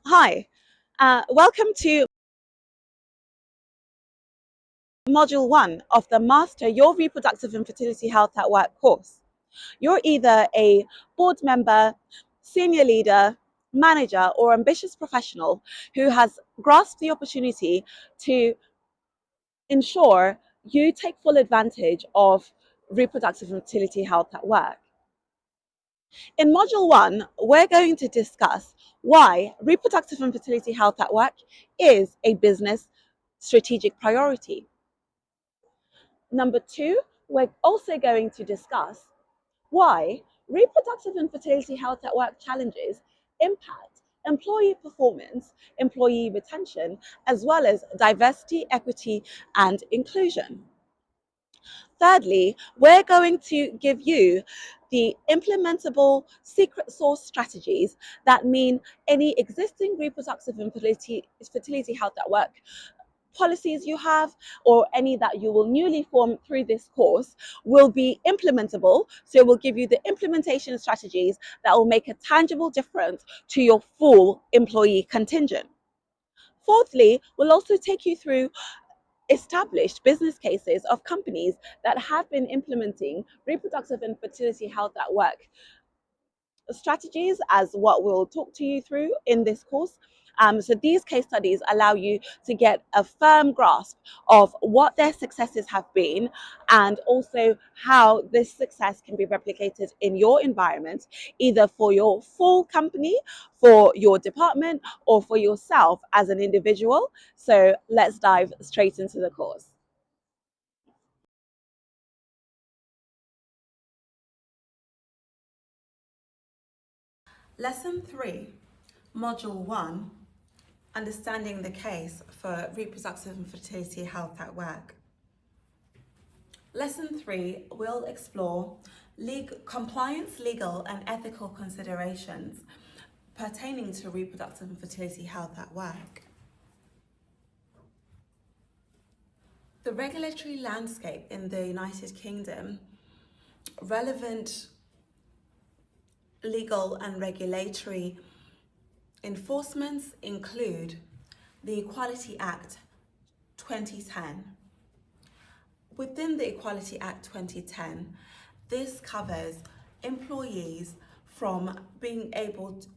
Hi, welcome to Module 1 of the Master Your Reproductive and Fertility Health at Work course. You're either a board member, senior leader, manager, or ambitious professional who has grasped the opportunity to ensure you take full advantage of reproductive and fertility health at work. In Module 1, we're going to discuss why reproductive and fertility health at work is a business strategic priority. Number 2, we're also going to discuss why reproductive and fertility health at work challenges impact employee performance, employee retention, as well as diversity, equity, and inclusion. Thirdly, we're going to give you the implementable secret sauce strategies that mean any existing reproductive and fertility health at work policies you have or any that you will newly form through this course will be implementable. So we'll give you the implementation strategies that will make a tangible difference to your full employee contingent. Fourthly, we'll also take you through established business cases of companies that have been implementing reproductive and fertility health at work strategies as what we'll talk to you through in this course. So these case studies allow you to get a firm grasp of what their successes have been and also how this success can be replicated in your environment, either for your full company, for your department, or for yourself as an individual. So let's dive straight into the course. Lesson 3, Module 1, Understanding the Case for Reproductive and Fertility Health at Work. Lesson 3 will explore compliance, legal and ethical considerations pertaining to reproductive and fertility health at work. The regulatory landscape in the United Kingdom, relevant legal and regulatory enforcements include the Equality Act 2010. Within the Equality Act 2010, this covers employees from being able to,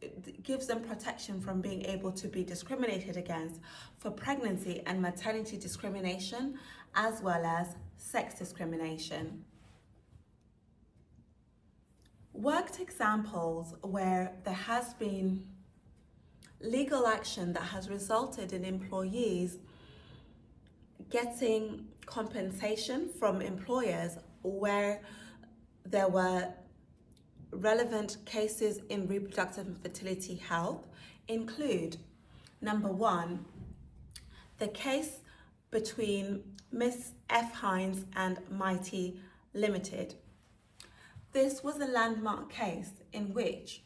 gives them protection from being able to be discriminated against for pregnancy and maternity discrimination, as well as sex discrimination. Worked examples where there has been legal action that has resulted in employees getting compensation from employers where there were relevant cases in reproductive and fertility health include, number 1, the case between Miss F. Hines and Mighty Limited. This was a landmark case in which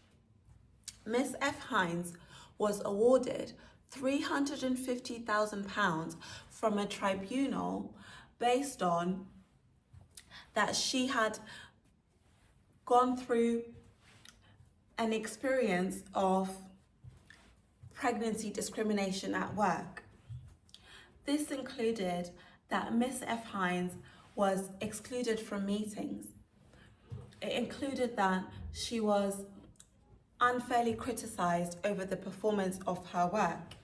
Miss F. Hines was awarded £350,000 from a tribunal based on that she had gone through an experience of pregnancy discrimination at work. This included that Miss F. Hines was excluded from meetings. It included that she was unfairly criticised over the performance of her work.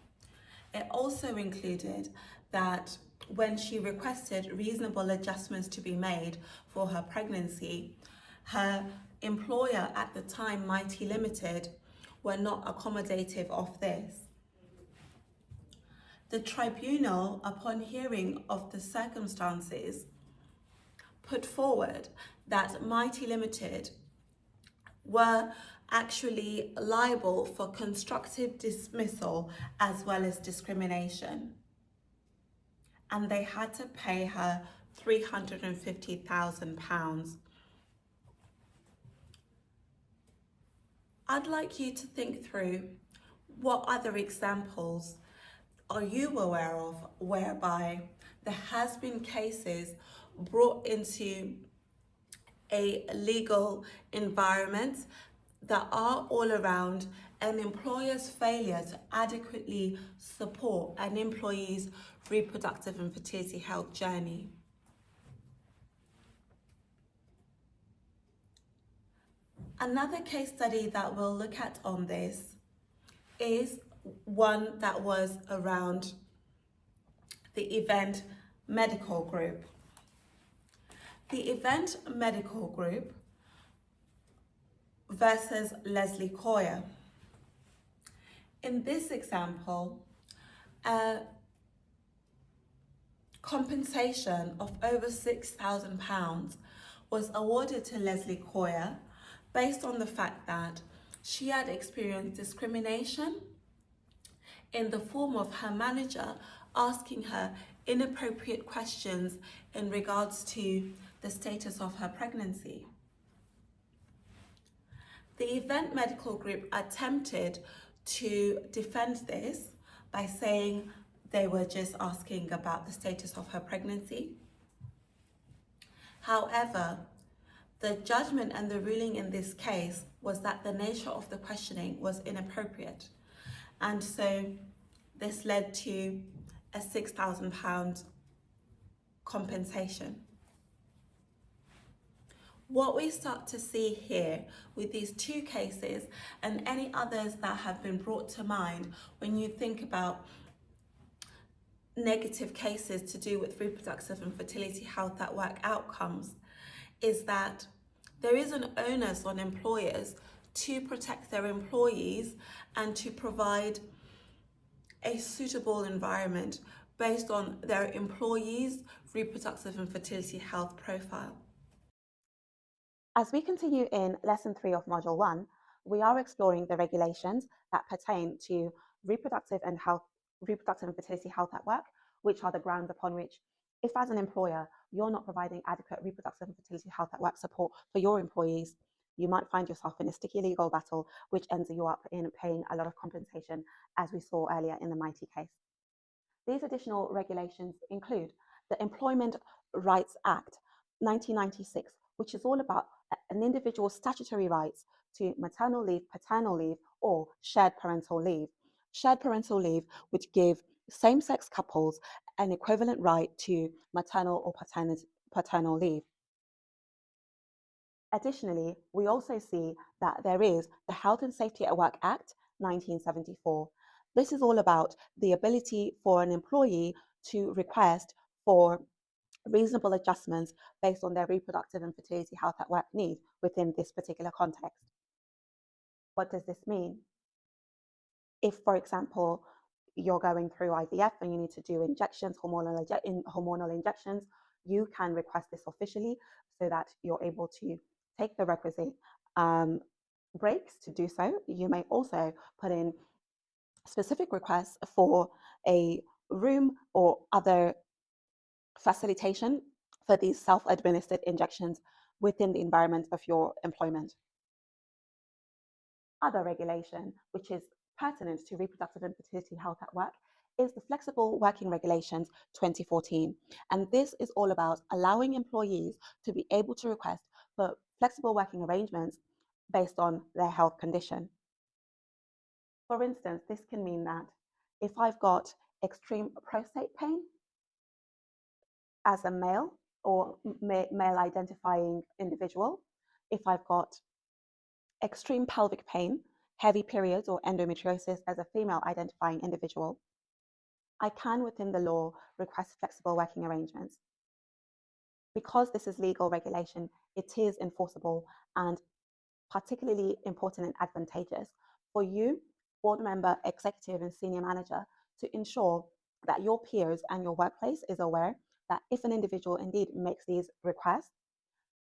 It also included that when she requested reasonable adjustments to be made for her pregnancy, her employer at the time, Mighty Limited, were not accommodative of this. The tribunal, upon hearing of the circumstances, put forward that Mighty Limited were actually liable for constructive dismissal as well as discrimination. And they had to pay her £350,000. I'd like you to think through what other examples are you aware of whereby there has been cases brought into a legal environment that are all around an employer's failure to adequately support an employee's reproductive and fertility health journey. Another case study that we'll look at on this is one that was around the event medical group. The event medical group versus Leslie Coyer. In this example, a compensation of over £6,000 was awarded to Leslie Coyer based on the fact that she had experienced discrimination in the form of her manager asking her inappropriate questions in regards to the status of her pregnancy. The event medical group attempted to defend this by saying they were just asking about the status of her pregnancy. However, the judgment and the ruling in this case was that the nature of the questioning was inappropriate. And so this led to a £6,000 compensation. What we start to see here with these two cases and any others that have been brought to mind when you think about negative cases to do with reproductive and fertility health at work outcomes is that there is an onus on employers to protect their employees and to provide a suitable environment based on their employees' reproductive and fertility health profile. As we continue in Lesson 3 of Module 1, we are exploring the regulations that pertain to reproductive and fertility health at work, which are the grounds upon which, if as an employer, you're not providing adequate reproductive and fertility health at work support for your employees, you might find yourself in a sticky legal battle, which ends you up in paying a lot of compensation, as we saw earlier in the Mighty case. These additional regulations include the Employment Rights Act 1996, which is all about an individual's statutory rights to maternal leave, paternal leave, or shared parental leave. Shared parental leave would give same-sex couples an equivalent right to maternal or paternal leave. Additionally, we also see that there is the Health and Safety at Work Act 1974. This is all about the ability for an employee to request for reasonable adjustments based on their reproductive and fertility health at work needs within this particular context. What does this mean? If, for example, you're going through IVF and you need to do injections, hormonal injections, you can request this officially so that you're able to take the requisite breaks to do so. You may also put in specific requests for a room or other facilitation for these self-administered injections within the environment of your employment. Other regulation, which is pertinent to reproductive and fertility health at work, is the Flexible Working Regulations 2014. And this is all about allowing employees to be able to request for flexible working arrangements based on their health condition. For instance, this can mean that if I've got extreme prostate pain as a male or male identifying individual, if I've got extreme pelvic pain, heavy periods, or endometriosis as a female identifying individual, I can, within the law, request flexible working arrangements. Because this is legal regulation, it is enforceable and particularly important and advantageous for you, board member, executive, and senior manager, to ensure that your peers and your workplace is aware that if an individual indeed makes these requests,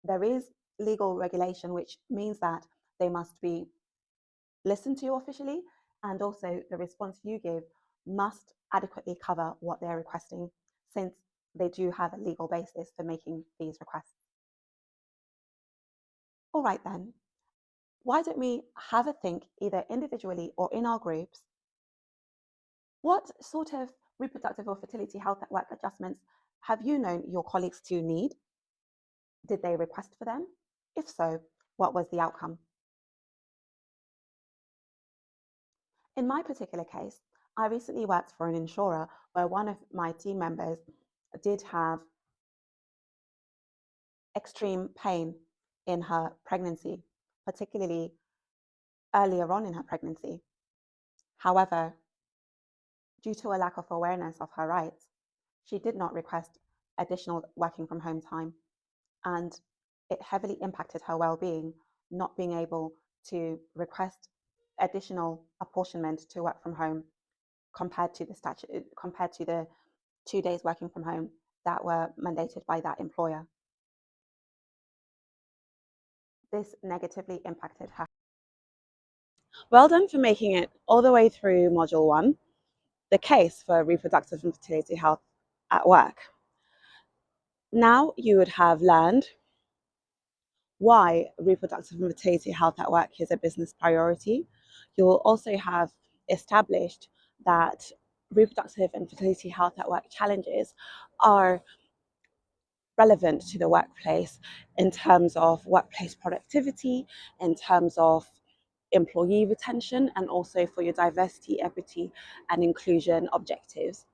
there is legal regulation, which means that they must be listened to officially, and also the response you give must adequately cover what they're requesting, since they do have a legal basis for making these requests. All right then, why don't we have a think, either individually or in our groups, what sort of reproductive or fertility health at work adjustments have you known your colleagues to need? Did they request for them? If so, what was the outcome? In my particular case, I recently worked for an insurer where one of my team members did have extreme pain in her pregnancy, particularly earlier on in her pregnancy. However, due to a lack of awareness of her rights, she did not request additional working from home time, and it heavily impacted her well-being, not being able to request additional apportionment to work from home compared to the 2 days working from home that were mandated by that employer. This negatively impacted her. Well done for making it all the way through Module 1, the case for reproductive and fertility health at work. Now you would have learned why reproductive and fertility health at work is a business priority. You will also have established that reproductive and fertility health at work challenges are relevant to the workplace in terms of workplace productivity, in terms of employee retention, and also for your diversity, equity, and inclusion objectives.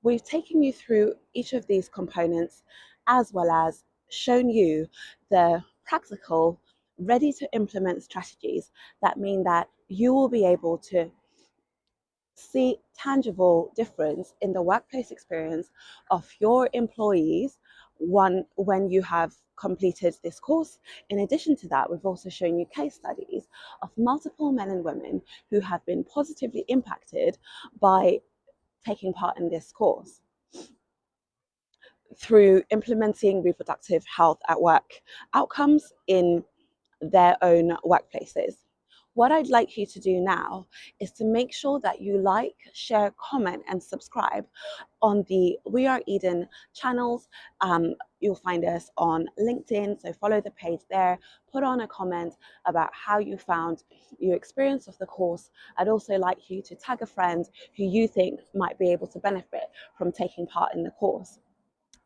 We've taken you through each of these components as well as shown you the practical, ready to implement strategies that mean that you will be able to see tangible difference in the workplace experience of your employees when you have completed this course. In addition to that, we've also shown you case studies of multiple men and women who have been positively impacted by taking part in this course through implementing reproductive health at work outcomes in their own workplaces. What I'd like you to do now is to make sure that you like, share, comment, and subscribe on the We Are Eden channels. You'll find us on LinkedIn, so follow the page there. Put on a comment about how you found your experience of the course. I'd also like you to tag a friend who you think might be able to benefit from taking part in the course.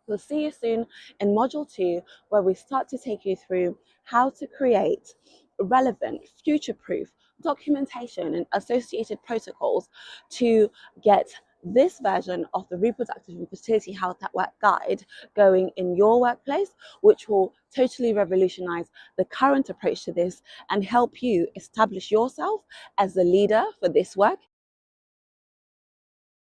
We'll see you soon in Module 2, where we start to take you through how to create relevant, future-proof documentation and associated protocols to get this version of the Reproductive and Fertility Health at Work guide going in your workplace, which will totally revolutionize the current approach to this and help you establish yourself as the leader for this work